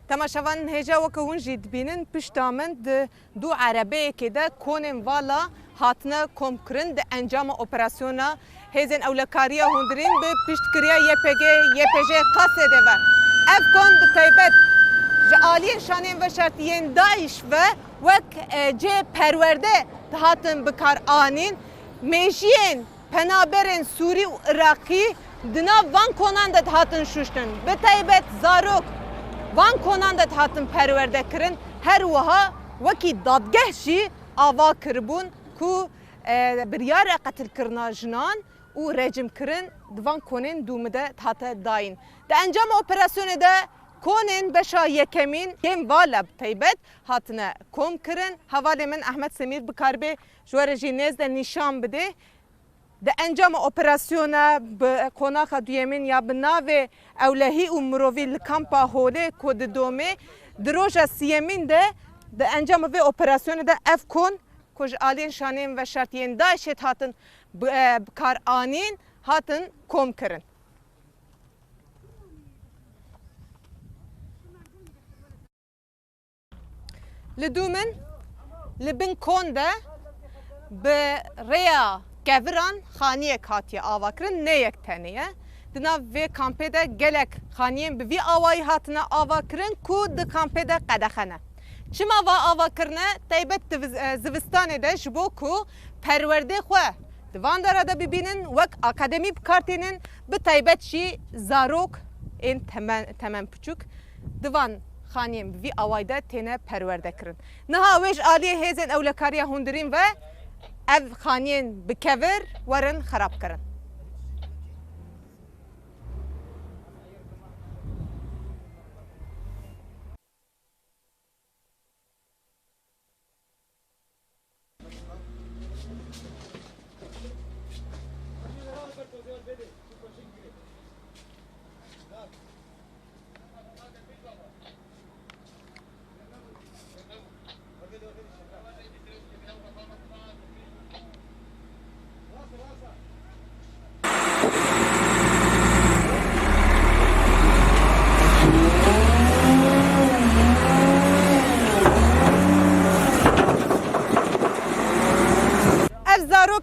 تماشاوان هجا وکهون جید بینن پشتامن دو عربه که ده کنن والا هاتنه کم کرن ده انجام اپراسیونا هزین اولکاریا هندرین به پشتکریا YPG قاسه ده و اف کن به تایبت جعالی شانین و شرطیین داعش و وک جه پرورده هاتن بکار آنین میشین پنابرین سوری و عراقی دنا وان کنان ده هاتن شوشتن به تایبت زاروک وان کنان ده هاتن پرورده کرن هر وها وکی دادگه شی آوا کربون کو بریار قتل کرنا جنان و رجم کرن دوان کنن دومده هاته داین ده انجام اپراسیون ده کنن بشا یکمین یم والا تایبت هاتنه کم کرن حواله من احمد سمیر بکاربه جوار جینیز ده نشان بده ده انجام اپراسیون به قناق دویمین یا به ناو اولهی و مروی لکامپا هوله کود دومه دروژا سیمین ده انجام و اپراسیون ده اف کن کج آلین شانین و شرطین داشت هاتن بکار آنین هاتن کم کرن لدومن لبن کن ده به ریا گوران خانیه کاتیه آوا کرن نه یک تنیه دنا وی کامپه ده گلک خانیه به وی آوایی هاتنه آوا کرن کو ده کامپه ده قدخنه چما و آوا کرنه تایبت زوستانه ده جبو کو پرورده خواه دوان داره ده ببینن وک اکادمی بکارتینن به تایبت شی زاروک این تمام پچوک دوان خانیه به وی آوایی ده تینه پرورده کرن نها ویش آلیه هیزن اولکاریا هندرین و ev xaniyên bikevir werin xerab kirin.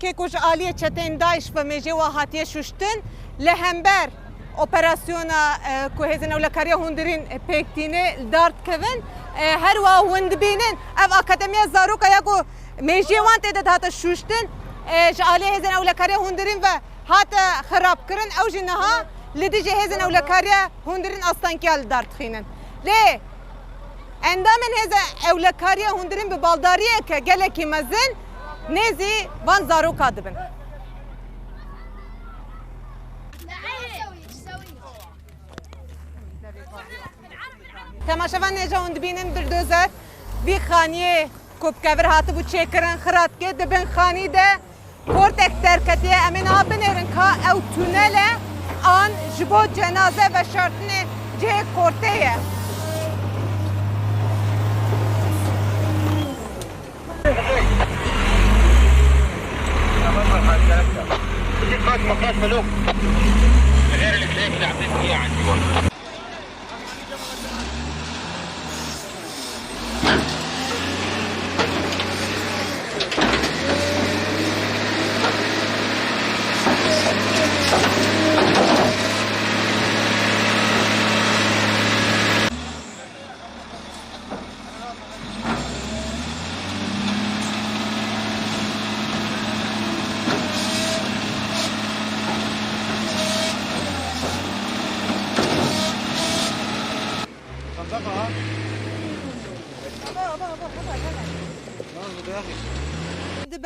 که کش آلیه چتین داعش و میجه و هاتیه شوشتن لهمبر اپراسیون که هزینه اولکاریا هندرین پیکتینه دارت کون هر و هند بینن اف اکادمی زاروک یا کو میجه وان تیده هات شوشتن آلیه هزینه اولکاریا هندرین و هات خراب کرن او جنها لدیجه هزینه اولکاریا هندرین استانکیال دارت خینن لی اندامن هزینه اولکاریا هندرین به بالداریه که گلکی مزن نزی وان زاروکا دبن تماشاوان نجا هند بینن بردوزر بی خانیه کوبکور هاتو بو چیکرن خرات که دبن خانی ده کورت اکترکتیه امین ها بنیرن که او تونله آن جبو جنازه و شرطن جه کورتیه مقاس ملوك غير اللي تلاقيه اللي عطيت اياه عندي والله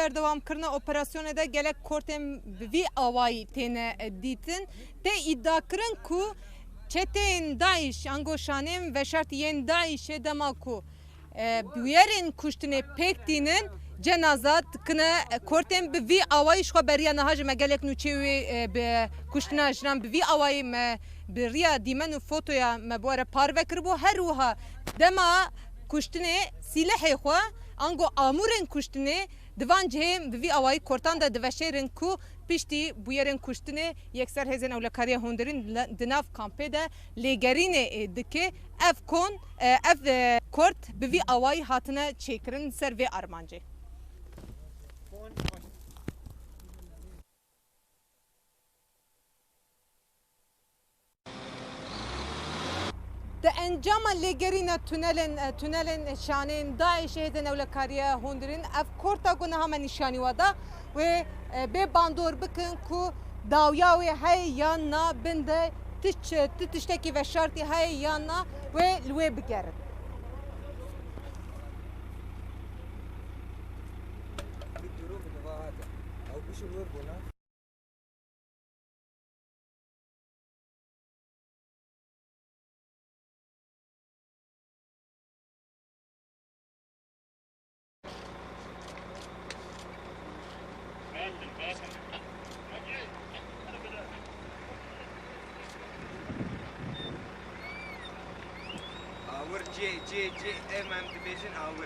بردوام کرنا اپراسیون ده گلک کورتم وی آوایی تینه دیتن ته ادعا کرن کو چتین داعش انگوشانیم و شرطیین داعش دما کو بیارین کشتن پک دینن cenazat kine kortem bi vi awayış xaberiya nahaj megelek nuçewi be kuştina jran bi vi awayı me bi riya dimen û fotoya me bore parve kirbo her wiha dema kuştinê silehê xwe ango amûrên kuştinê divan cihê bi vî awayî kortan da diveşêrin ku piştî bûyerên kuştinê yekser hêzên ewlekariya hundirîn di nav kampê de lêgerînê dike ev kon ev kort bi vî awayî hatine çêkirin ser vê armancê. د انجام لګرینه تونلن شانین داعش هدن اولکاریه هوندرین اف کورتا گونه هم نشانی ودا و به باندور بکن کو داویاوی های یا نا بنده تشتکی و شرطی های یا نا و لوی بگرد Avur C hemen dibezin avur.